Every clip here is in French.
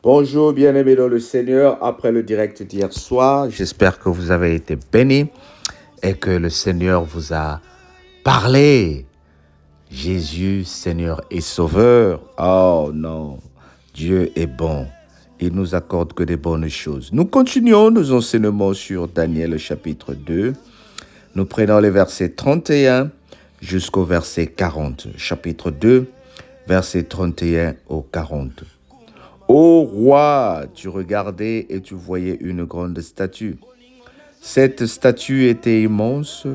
Bonjour, bien-aimés dans le Seigneur. Après le direct d'hier soir, j'espère que vous avez été bénis et que le Seigneur vous a parlé. Jésus, Seigneur et Sauveur. Oh non, Dieu est bon. Il nous accorde que des bonnes choses. Nous continuons nos enseignements sur Daniel chapitre 2. Nous prenons les versets 31 jusqu'au verset 40. Chapitre 2, versets 31 au 40. Ô roi, tu regardais et tu voyais une grande statue. Cette statue était immense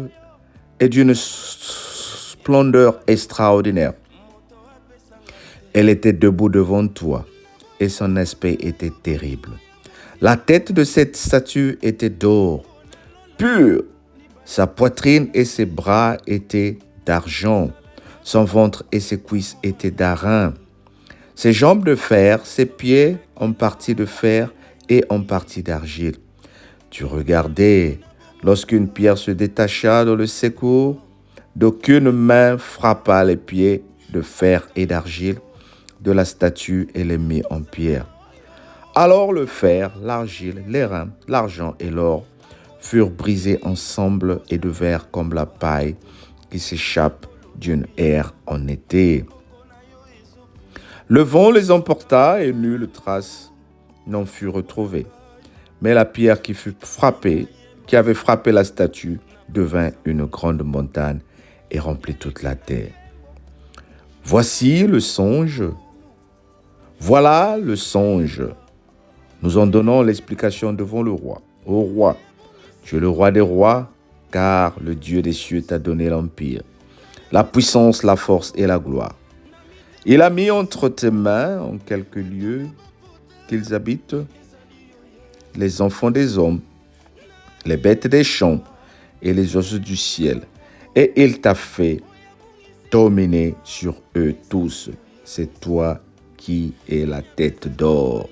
et d'une splendeur extraordinaire. Elle était debout devant toi et son aspect était terrible. La tête de cette statue était d'or pur. Sa poitrine et ses bras étaient d'argent. Son ventre et ses cuisses étaient d'airain. Ses jambes de fer, ses pieds en partie de fer et en partie d'argile. Tu regardais lorsqu'une pierre se détacha dans le secours, d'aucune main frappa les pieds de fer et d'argile de la statue et les mit en pierre. Alors le fer, l'argile, l'airain, l'argent et l'or furent brisés ensemble et devinrent comme la paille qui s'échappe d'une aire en été. Le vent les emporta et nulle trace n'en fut retrouvée. Mais la pierre qui avait frappé la statue, devint une grande montagne et remplit toute la terre. Voici le songe. Voilà le songe. Nous en donnons l'explication devant le roi. Ô roi, tu es le roi des rois, car le Dieu des cieux t'a donné l'empire, la puissance, la force et la gloire. Il a mis entre tes mains, en quelques lieux qu'ils habitent, les enfants des hommes, les bêtes des champs et les oiseaux du ciel. Et il t'a fait dominer sur eux tous. C'est toi qui es la tête d'or.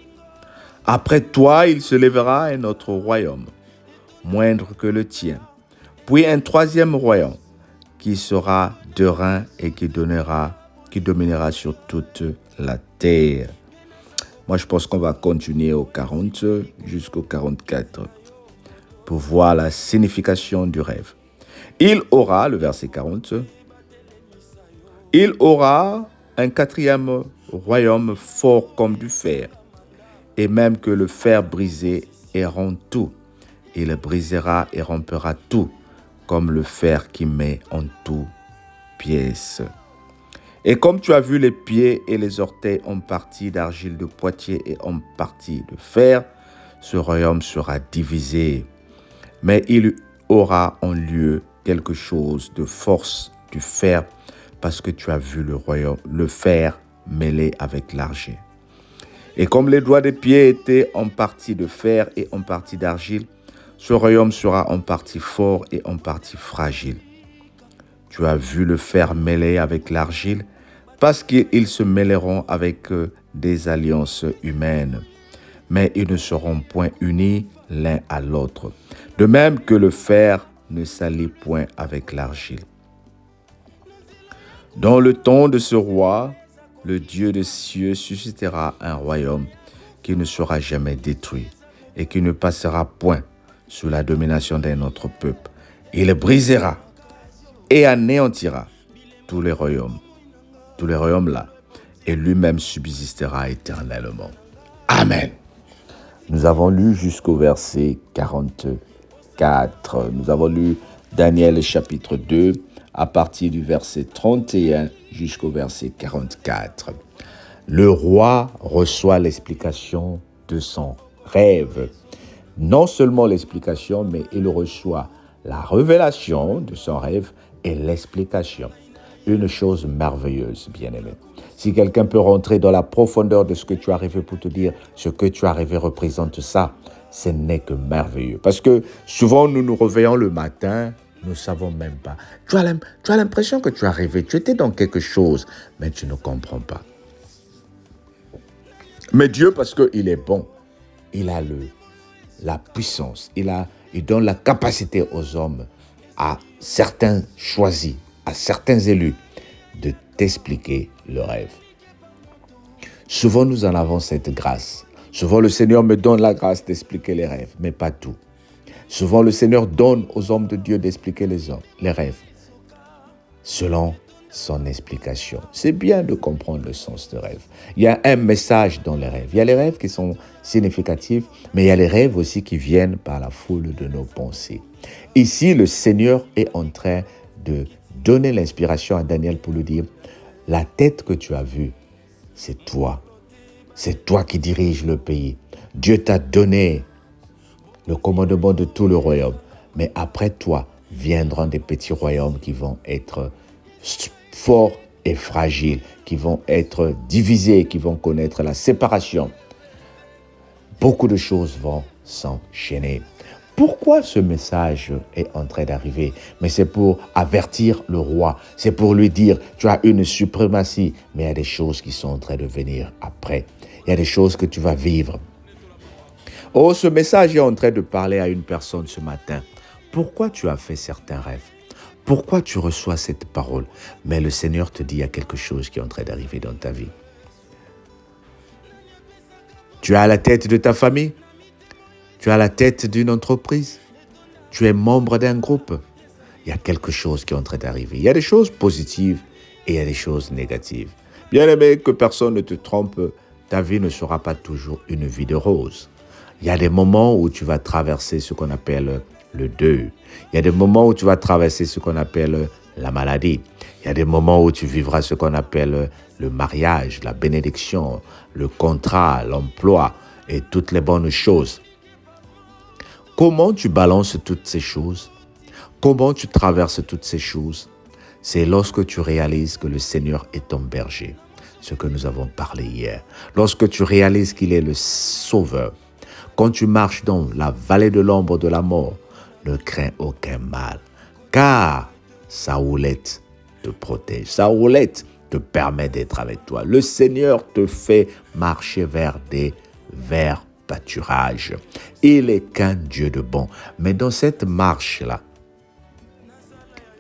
Après toi, il se lèvera un autre royaume, moindre que le tien. Puis un troisième royaume qui sera d'airain et qui dominera sur toute la terre. Moi, je pense qu'on va continuer au 40 jusqu'au 44 pour voir la signification du rêve. Il aura, le verset 40, il aura un quatrième royaume fort comme du fer, et même que le fer brisé et rompt tout. Il brisera et rompera tout, comme le fer qui met en tout pièces. Et comme tu as vu les pieds et les orteils en partie d'argile de Poitiers et en partie de fer, ce royaume sera divisé. Mais il aura en lieu quelque chose de force du fer, parce que tu as vu le fer mêlé avec l'argile. Et comme les doigts des pieds étaient en partie de fer et en partie d'argile, ce royaume sera en partie fort et en partie fragile. Tu as vu le fer mêlé avec l'argile, parce qu'ils se mêleront avec des alliances humaines. Mais ils ne seront point unis l'un à l'autre. De même que le fer ne s'allie point avec l'argile. Dans le temps de ce roi, le Dieu des cieux suscitera un royaume qui ne sera jamais détruit et qui ne passera point sous la domination d'un autre peuple. Il brisera et anéantira tous les royaumes là, et lui-même subsistera éternellement. Amen. Nous avons lu jusqu'au verset 44. Nous avons lu Daniel chapitre 2 à partir du verset 31 jusqu'au verset 44. Le roi reçoit l'explication de son rêve. Non seulement l'explication, mais il reçoit la révélation de son rêve et l'explication. Une chose merveilleuse, bien-aimé. Si quelqu'un peut rentrer dans la profondeur de ce que tu as rêvé pour te dire ce que tu as rêvé représente ça, ce n'est que merveilleux. Parce que souvent, nous nous réveillons le matin, nous ne savons même pas. Tu as l'impression que tu as rêvé, tu étais dans quelque chose, mais tu ne comprends pas. Mais Dieu, parce qu'il est bon, il a la puissance, il donne la capacité aux hommes, à certains choisis, à certains élus, de t'expliquer le rêve. Souvent, nous en avons cette grâce. Souvent, le Seigneur me donne la grâce d'expliquer les rêves, mais pas tout. Souvent, le Seigneur donne aux hommes de Dieu d'expliquer les rêves, selon son explication. C'est bien de comprendre le sens de rêve. Il y a un message dans les rêves. Il y a les rêves qui sont significatifs, mais il y a les rêves aussi qui viennent par la foule de nos pensées. Ici, le Seigneur est en train de donner l'inspiration à Daniel pour lui dire, la tête que tu as vue, c'est toi. C'est toi qui diriges le pays. Dieu t'a donné le commandement de tout le royaume. Mais après toi, viendront des petits royaumes qui vont être forts et fragiles, qui vont être divisés, qui vont connaître la séparation. Beaucoup de choses vont s'enchaîner. Pourquoi ce message est en train d'arriver? Mais c'est pour avertir le roi. C'est pour lui dire, tu as une suprématie, mais il y a des choses qui sont en train de venir après. Il y a des choses que tu vas vivre. Oh, ce message est en train de parler à une personne ce matin. Pourquoi tu as fait certains rêves? Pourquoi tu reçois cette parole? Mais le Seigneur te dit, il y a quelque chose qui est en train d'arriver dans ta vie. Tu es à la tête de ta famille. Tu es à la tête d'une entreprise. Tu es membre d'un groupe. Il y a quelque chose qui est en train d'arriver. Il y a des choses positives et il y a des choses négatives. Bien aimé, que personne ne te trompe, ta vie ne sera pas toujours une vie de rose. Il y a des moments où tu vas traverser ce qu'on appelle le deuil. Il y a des moments où tu vas traverser ce qu'on appelle la maladie. Il y a des moments où tu vivras ce qu'on appelle le mariage, la bénédiction, le contrat, l'emploi et toutes les bonnes choses. Comment tu balances toutes ces choses? Comment tu traverses toutes ces choses? C'est lorsque tu réalises que le Seigneur est ton berger, ce que nous avons parlé hier. Lorsque tu réalises qu'il est le sauveur. Quand tu marches dans la vallée de l'ombre de la mort, ne crains aucun mal, car sa houlette te protège. Sa houlette te permet d'être avec toi. Le Seigneur te fait marcher vers des verts pâturages. Il est qu'un Dieu de bon. Mais dans cette marche-là,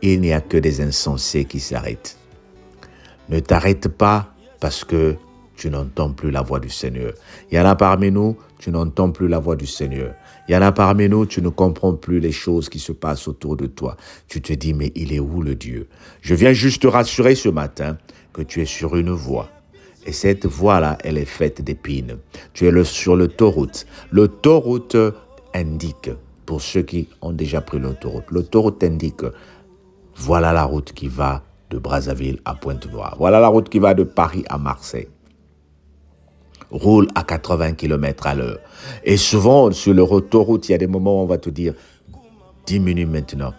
il n'y a que des insensés qui s'arrêtent. Ne t'arrête pas parce que tu n'entends plus la voix du Seigneur. Il y en a parmi nous, tu n'entends plus la voix du Seigneur. Il y en a parmi nous, tu ne comprends plus les choses qui se passent autour de toi. Tu te dis, mais il est où le Dieu? Je viens juste te rassurer ce matin que tu es sur une voie. Et cette voie-là, elle est faite d'épines. Tu es sur l'autoroute. L'autoroute indique, pour ceux qui ont déjà pris l'autoroute indique, voilà la route qui va de Brazzaville à Pointe-Noire. Voilà la route qui va de Paris à Marseille. Roule à 80 km à l'heure. Et souvent, sur l'autoroute, il y a des moments où on va te dire, diminue maintenant.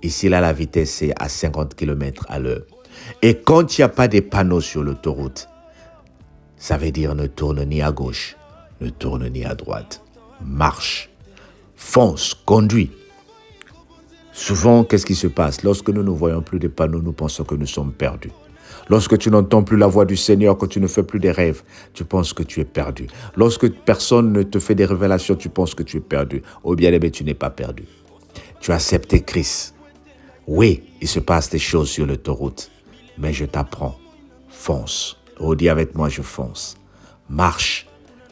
Ici, là, la vitesse est à 50 km à l'heure. Et quand il n'y a pas de panneaux sur l'autoroute, ça veut dire ne tourne ni à gauche, ne tourne ni à droite. Marche, fonce, conduis. Souvent, qu'est-ce qui se passe? Lorsque nous ne voyons plus de panneaux, nous pensons que nous sommes perdus. Lorsque tu n'entends plus la voix du Seigneur, quand tu ne fais plus des rêves, tu penses que tu es perdu. Lorsque personne ne te fait des révélations, tu penses que tu es perdu. Oh bien-aimé, tu n'es pas perdu. Tu as accepté Christ. Oui, il se passe des choses sur l'autoroute, mais je t'apprends. Fonce. Oh, dis avec moi, je fonce. Marche,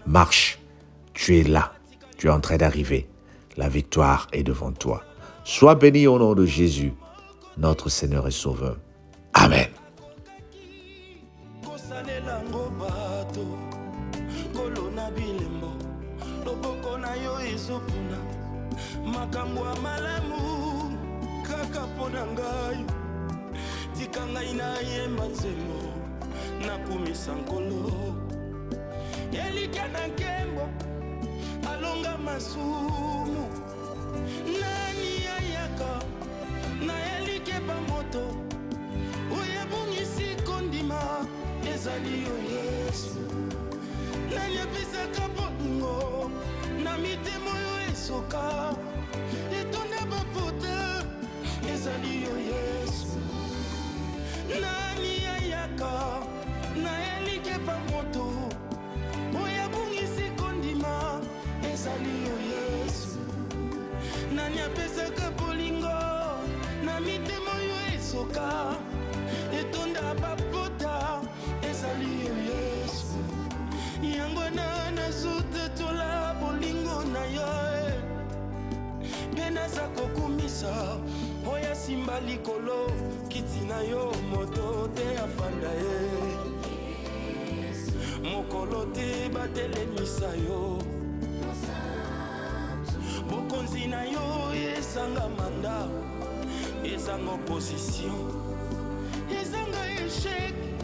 marche. Tu es là. Tu es en train d'arriver. La victoire est devant toi. Sois béni au nom de Jésus, notre Seigneur et Sauveur. Amen. Nani ayaka na elike bamoto oyebungisi kondima ezali yo Yesu nani apesaka bolingo na mitema oyo esoka etonda bapota ezali yo Yesu nani ayaka na elike bamoto oyebungisi kondima ezali yo Yesu nani apesaka bolingo na mitema oyo esoka etonda bapota ezali yo Yesu kokumisa oya simba likolo kiti na yo moto te afanda ye mokolo te batelemisa yo bokonzi na yo ezanga manda ezanga opposition ezanga échec